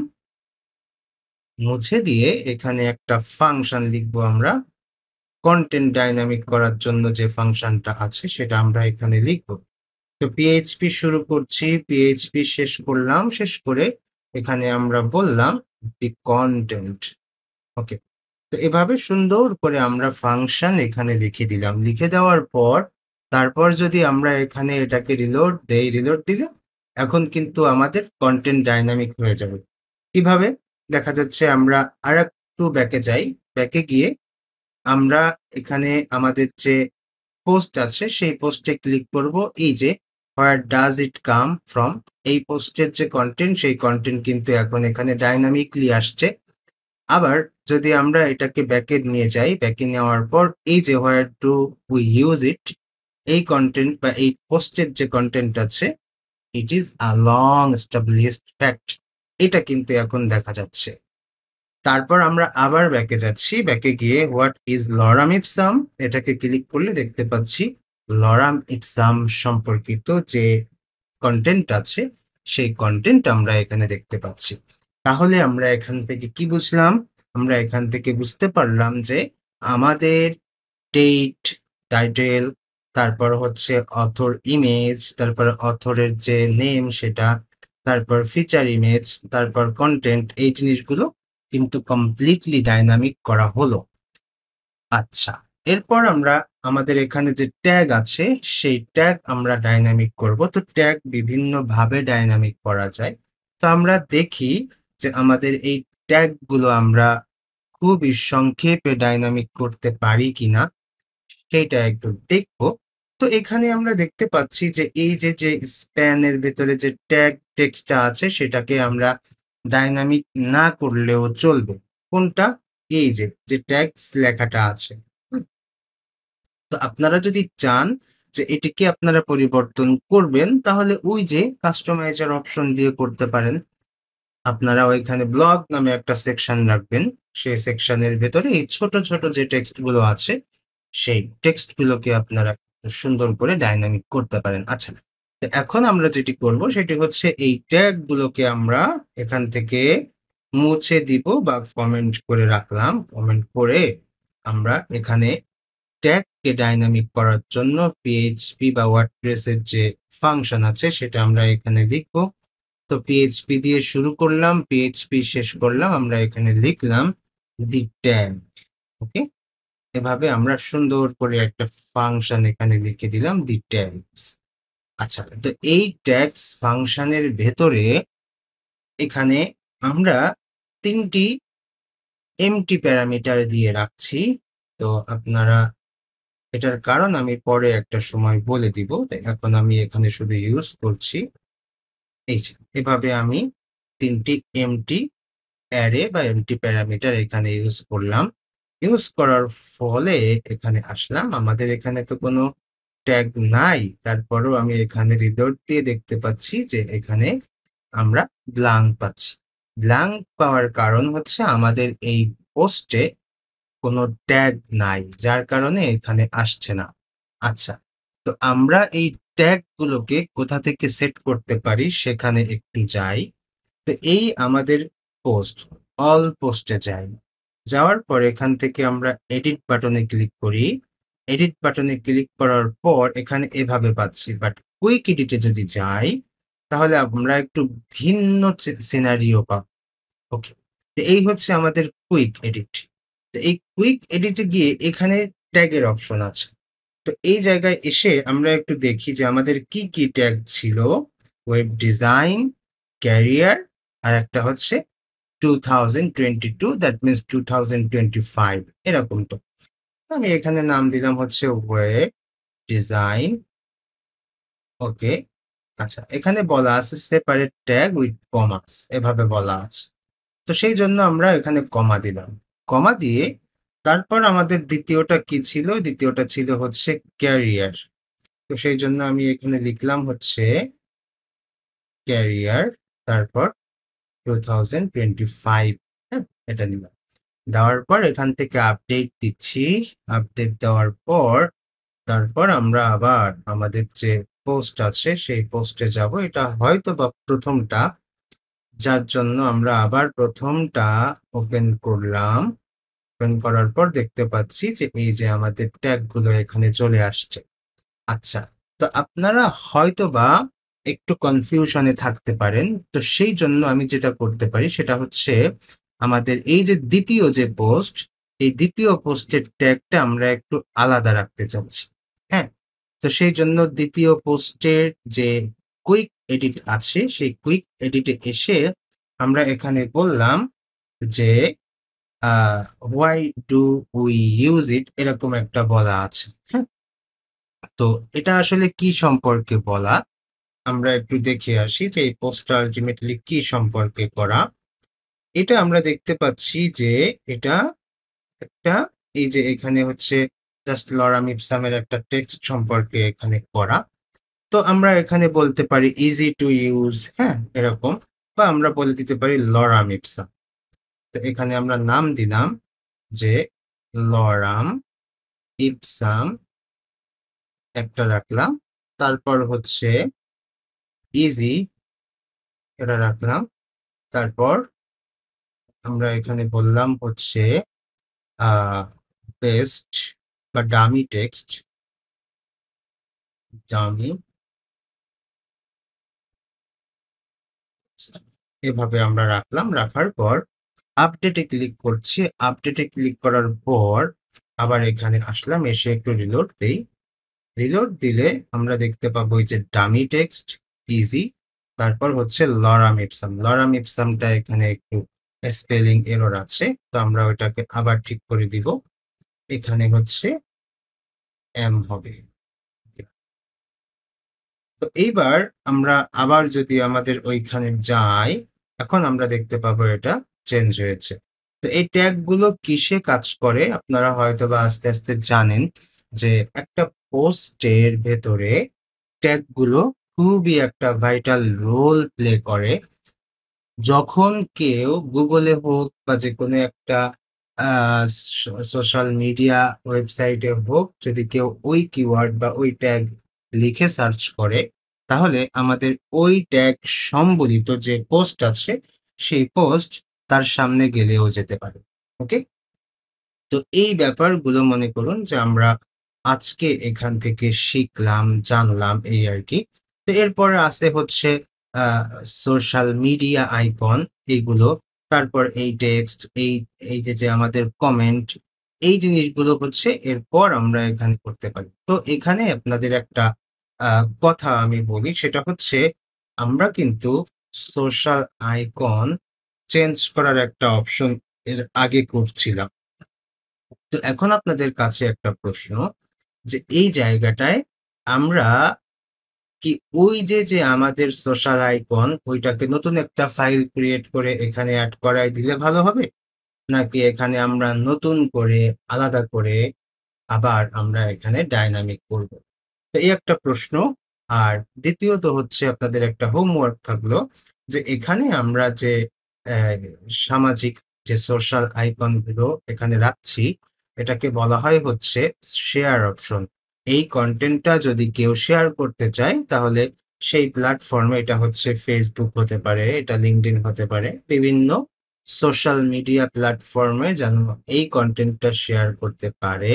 মুছে দিয়ে এখানে একটা ফাংশন লিখবো আমরা। কনটেন্ট ডাইনামিক করার জন্য যে ফাংশনটা আছে সেটা আমরা এখানে লিখবো। তো পিএইচপি শুরু করছি, পিএইচপি শেষ করলাম। শেষ করে এখানে আমরা বললাম দি কনটেন্ট। ওকে। তো এভাবে সুন্দর করে আমরা ফাংশন এখানে লিখে দিলাম। লিখে দেওয়ার পর তারপর যদি আমরা এখানে এটাকে রিলোড দেই, রিলোড দিলে এখন কিন্তু আমাদের কনটেন্ট ডাইনামিক হয়ে যাবে। কিভাবে? দেখা যাচ্ছে আমরা আরেকটু ব্যাকে যাই। ব্যাকে গিয়ে আমরা এখানে আমাদের যে পোস্ট আছে সেই পোস্টে ক্লিক করব। এই যে where does it come from, এই পোস্টের যে কন্টেন্ট সেই কন্টেন্ট কিন্তু এখন এখানে ডাইনামিকলি আসছে। আবার যদি আমরা এটাকে ব্যাকে নিয়ে যাই, ব্যাকে নেওয়ার পর এই যে where do we use it, এই কন্টেন্ট বা এই পোস্টের যে কন্টেন্ট আছে, it is a long established fact, এটা কিন্তু এখন দেখা যাচ্ছে। তারপর আমরা আবার ব্যাকে যাচ্ছি, ব্যাকে গিয়ে হোয়াট ইজ লরাম ইপসাম, এটাকে ক্লিক করলে দেখতে পাচ্ছি লরাম ইপসাম সম্পর্কিত যে কন্টেন্ট আছে সেই কন্টেন্ট আমরা এখানে দেখতে পাচ্ছি। তাহলে আমরা এখান থেকে কি বুঝলাম? আমরা এখান থেকে বুঝতে পারলাম যে আমাদের ডেট, টাইটেল, তারপর হচ্ছে অথর ইমেজ, তারপর অথরের যে নেম সেটা, তারপর ফিচার ইমেজ, তারপর কন্টেন্ট, এই জিনিসগুলো কিন্তু কমপ্লিটলি ডাইনামিক করা হলো। আচ্ছা, এরপর আমরা আমাদের এখানে যে ট্যাগ আছে সেই ট্যাগ আমরা ডাইনামিক করব। তো ট্যাগ বিভিন্নভাবে ডাইনামিক করা যায়। তো আমরা দেখি যে আমাদের এই ট্যাগগুলো আমরা খুবই সংক্ষেপে ডাইনামিক করতে পারি কিনা সেইটা একটু দেখব। তো এখানে আমরা দেখতে পাচ্ছি যে এই যে স্প্যানের ভেতরে যে ট্যাগ টেক্সটটা আছে সেটাকে আমরা ডাইনামিক না করলেও চলবে। কোনটা? এই যে ট্যাগস লেখাটা আছে। হুম? তো আপনারা যদি চান যে এটিকে আপনারা পরিবর্তন করবেন তাহলে ওই যে কাস্টমাইজার অপশন দিয়ে করতে পারেন। আপনারা ওইখানে ব্লগ নামে একটা সেকশন রাখবেন। সেই সেকশনের ভেতরে এই ছোট ছোট যে টেক্সট গুলো আছে সেই টেক্সট গুলোকে আপনারা সুন্দর করে ডাইনামিক করতে পারেন। আচ্ছা, তো এখন আমরা যেটি করব সেটি হচ্ছে এই ট্যাগ গুলোকে আমরা এখান থেকে মুছে দিব বা কমেন্ট করে রাখলাম। কমেন্ট করে আমরা এখানে ট্যাগকে ডাইনামিক করার জন্য পিএইচপি বা ওয়ার্ডপ্রেস এর যে ফাংশন আছে সেটা আমরা এখানে লিখব। তো পিএইচপি দিয়ে শুরু করলাম, পিএইচপি শেষ করলাম, আমরা এখানে লিখলাম দি ট্যাগ। ওকে, এভাবে আমরা সুন্দর করে একটা ফাংশন এখানে লিখে দিলাম দি ট্যাগস। আচ্ছা, তো এই ট্যাগস ফাংশনের ভেতরে এখানে আমরা তিনটি এমটি প্যারামিটার দিয়ে রাখছি। তো আপনারা এটার কারণ আমি পরে একটা সময় বলে দিব। তাই এখন আমি এখানে শুধু ইউজ করছি। এই যে এভাবে আমি তিনটি এমটি অ্যারে বা এমটি প্যারামিটার এখানে ইউজ করলাম। ইউজ করার ফলে এখানে আসলাম। আমাদের এখানে তো কোনো ট্যাগ নাই। তারপরেও আমি এখানে রিলোড দিয়ে দেখতে পাচ্ছি যে এখানে আমরা ব্ল্যাঙ্ক পাচ্ছি। ব্ল্যাঙ্ক পাওয়ার কারণ হচ্ছে আমাদের এই পোস্টে কোনো ট্যাগ নাই, যার কারণে এখানে আসছে না। আচ্ছা, তো আমরা এই ট্যাগ গুলোকে কোথা থেকে সেট করতে পারি সেখানে একটু যাই। তো এই আমাদের পোস্ট, অল পোস্টে যাই। যাওয়ার পর এখান থেকে আমরা এডিট বাটনে ক্লিক করি। এডিট বাটনে ক্লিক করার পর এখানে এভাবে পাচ্ছি। বাট কুইক এডিটে যদি যাই তাহলে আমরা একটু ভিন্ন সিনারিও পাবো। ওকে, তো এই হচ্ছে আমাদের কুইক এডিট। তো এই কুইক এডিটে গিয়ে এখানে ট্যাগের অপশন আছে। তো এই জায়গায় এসে আমরা একটু দেখি যে আমাদের কি কি ট্যাগ ছিল। ওয়েব ডিজাইন, ক্যারিয়ার, আর একটা হচ্ছে 2022, দ্যাট মিনস 2025 এরকম। তো আমি এখানে নাম দিলাম হচ্ছে ওয়েব ডিজাইন। ওকে, আচ্ছা, এখানে বলা আছে সেপারেট ট্যাগ উইথ কমাস, এভাবে বলা আছে। তো সেই জন্য আমরা এখানে কমা দিলাম। কমা দিয়ে তারপর আমাদের দ্বিতীয়টা কি ছিল? দ্বিতীয়টা ছিল হচ্ছে ক্যারিয়ার। তো সেই জন্য আমি এখানে লিখলাম হচ্ছে ক্যারিয়ার, তারপর 2025, হ্যাঁ? এটা নিলাম। দেওয়ার পর এখান থেকে আপডেট দিচ্ছি। আপডেট দেওয়ার পর তারপর আমরা আবার আমাদের যে পোস্ট আছে সেই পোস্টে যাব। এটা হয়তোবা প্রথমটা, যার জন্য আমরা আবার প্রথমটা ওপেন করলাম। ওপেন করার পর দেখতে পাচ্ছি যে এই যে আমাদের ট্যাগ গুলো এখানে চলে আসছে। আচ্ছা, তো আপনারা হয়তোবা একটু কনফিউশনে থাকতে পারেন। তো সেই জন্য আমি যেটা করতে পারি সেটা হচ্ছে আমাদের এই যে দ্বিতীয় যে পোস্ট, এই দ্বিতীয় পোস্টের ট্যাগটা আমরা একটু আলাদা রাখতে চাচ্ছি। হ্যাঁ, তো সেই জন্য দ্বিতীয় পোস্টের যে কুইক এডিট আছে সেই কুইক এডিটে এসে আমরা এখানে বললাম যে why do we use it, এরকম একটা বলা আছে। হ্যাঁ, তো এটা আসলে কি সম্পর্কে বলা, আমরা একটু দেখে আসি যে এই পোস্টটা আল্টিমেটলি কি সম্পর্কে করা। এটা আমরা দেখতে পাচ্ছি যে এটা একটা, এই যে এখানে হচ্ছে জাস্ট লরাম ইপসামের একটা টেক্সট সম্পর্কে এখানে করা। তো আমরা এখানে বলতে পারি ইজি টু ইউজ, হ্যাঁ? এরকম, বা আমরা বলে দিতে পারি লরাম ইপসাম। তো এখানে আমরা নাম দিলাম যে লরাম ইপসাম একটা রাখলাম। তারপর হচ্ছে ইজি এটা রাখলাম। তারপর আমরা এখানে বললাম হচ্ছে আ বেস্ট বা ডামি টেক্সট, ডামি এভাবে আমরা রাখলাম। রাখার পর আপডেটে ক্লিক করছি। আপডেটে ক্লিক করার পর আবার এখানে আসলাম, এসে একটু রিলোড দেই। রিলোড দিলে আমরা দেখতে পাবো এই যে ডামি টেক্সট, ইজি, তারপর হচ্ছে লরাম ইপসাম। লরাম ইপসামটা এখানে একটু স্পেলিং এরর আছে। তো আমরা ওইটাকে আবার ঠিক করে দিব। এখানে হচ্ছে এম হবে। তো এইবার আমরা আবার যদি আমাদের ওইখানে যাই, এখন আমরা দেখতে পাবো এটা চেঞ্জ হয়েছে। তো এই ট্যাগ গুলো কিসে কাজ করে আপনারা হয়তোবা আস্তে আস্তে জানেন যে একটা পোস্টের ভেতরে ট্যাগ গুলো খুবই একটা ভাইটাল রোল প্লে করে। যখন কেউ গুগলে হোক বা যেকোনো একটা সোশ্যাল মিডিয়া ওয়েবসাইটে হোক, যদি কেউ ওই কিওয়ার্ড বা ওই ট্যাগ লিখে সার্চ করে, তাহলে আমাদের ওই ট্যাগ সম্বলিত যে পোস্ট আছে সেই পোস্ট তার সামনে গেলেও যেতে পারে। ওকে? তো এই ব্যাপারগুলো মনে করুন যে আমরা আজকে এখান থেকে শিখলাম, জানলাম এই আরকি। তো এরপরে আছে হচ্ছে আ সোশ্যাল মিডিয়া আইকন এইগুলো। তারপর এই টেক্সট, এই যে আমাদের কমেন্ট, এই জিনিসগুলো হচ্ছে এরপর আমরা এখানে করতে পারি। তো এখানে আপনাদের একটা আ কথা আমি বলি, সেটা হচ্ছে আমরা কিন্তু সোশ্যাল আইকন চেঞ্জ করার একটা অপশন এর আগে করছিলাম। তো এখন আপনাদের কাছে একটা প্রশ্ন, যে এই জায়গাটায় আমরা কি ওই যে আমাদের সোশ্যাল আইকন ওইটাকে নতুন একটা ফাইল ক্রিয়েট করে এখানে এড করায় দিলে ভালো হবে? নাকি এখানে আমরা নতুন করে আলাদা করে আবার আমরা এখানে ডায়নামিক করব? তো এই একটা প্রশ্ন। আর দ্বিতীয়ত হচ্ছে আপনাদের একটা হোমওয়ার্ক থাকলো, যে এখানে আমরা যে অ্যা সামাজিক যে সোশ্যাল আইকন গুলো এখানে রাখছি, এটাকে বলা হয় হচ্ছে শেয়ার অপশন। এই কনটেন্টটা যদি কেউ শেয়ার করতে চায়, তাহলে সেই প্ল্যাটফর্মে, এটা হচ্ছে Facebook হতে পারে, এটা LinkedIn হতে পারে, বিভিন্ন সোশ্যাল মিডিয়া প্ল্যাটফর্মে যেন এই কনটেন্টটা শেয়ার করতে পারে,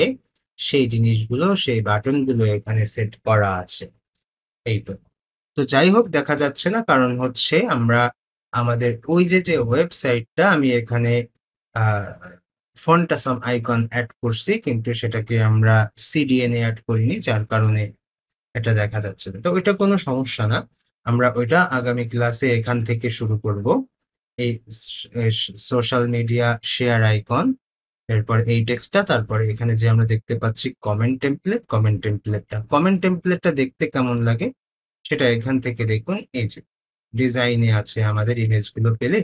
সেই জিনিসগুলো, সেই বাটনগুলো এখানে সেট করা আছে। এই তো। তো যাই হোক, দেখা যাচ্ছে না, কারণ হচ্ছে আমরা আমাদের ওই যে ওয়েবসাইটটা আমি এখানে আ ফন্ট আসাম আইকন এড করছি, কিন্তু সেটাকে আমরা CDN এ এড করিনি, যার কারণে এটা দেখা যাচ্ছে না। তো ওইটা কোনো সমস্যা না। আমরা ওইটা আগামী ক্লাসে এখান থেকে শুরু করব। এই সোশ্যাল মিডিয়া শেয়ার আইকন, এরপর এই টেক্সটটা, তারপরে এখানে যে আমরা দেখতে পাচ্ছি কমেন্ট টেমপ্লেটটা দেখতে কেমন লাগে সেটা এখান থেকে দেখুন। এই যে ডিজাইনে আছে আমাদের ইমেজগুলো পেলে,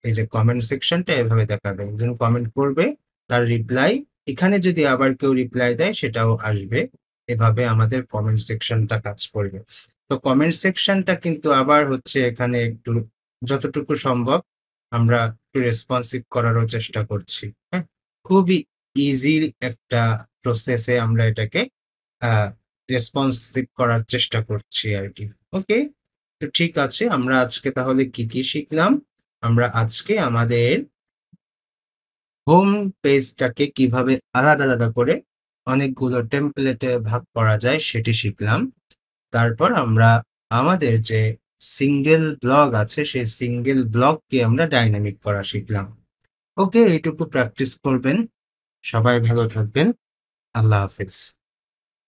এই যে কমেন্ট সেকশনটা এভাবে দেখাবে। একজন কমেন্ট করবে, তার রিপ্লাই, এখানে যদি আবার কেউ রিপ্লাই দেয় সেটাও আসবে। এভাবে আমাদের কমেন্ট সেকশনটা কাজ করবে। তো কমেন্ট সেকশনটা কিন্তু আবার হচ্ছে এখানে একটু, যতটুকু সম্ভব আমরা একটু রেসপন্সিভ করারও চেষ্টা করছি। হ্যাঁ? খুবই ইজি একটা প্রসেসে আমরা এটাকে আ রেসপন্সিভ করার চেষ্টা করছি আরকি। ওকে? তো ঠিক আছে। আমরা আজকে তাহলে কি শিখলাম? আমরা আজকে আমাদের হোম পেজটাকে কিভাবে আলাদা করে অনেকগুলো টেমপ্লেটে ভাগ করা যায় সেটি শিখলাম। তারপর আমরা আমাদের যে সিঙ্গেল ব্লগ আছে, সেই সিঙ্গেল ব্লগকে আমরা ডায়নামিক করা শিখলাম। ওকে, এইটুকু প্র্যাকটিস করবেন। সবাই ভালো থাকবেন। আল্লাহ হাফেজ।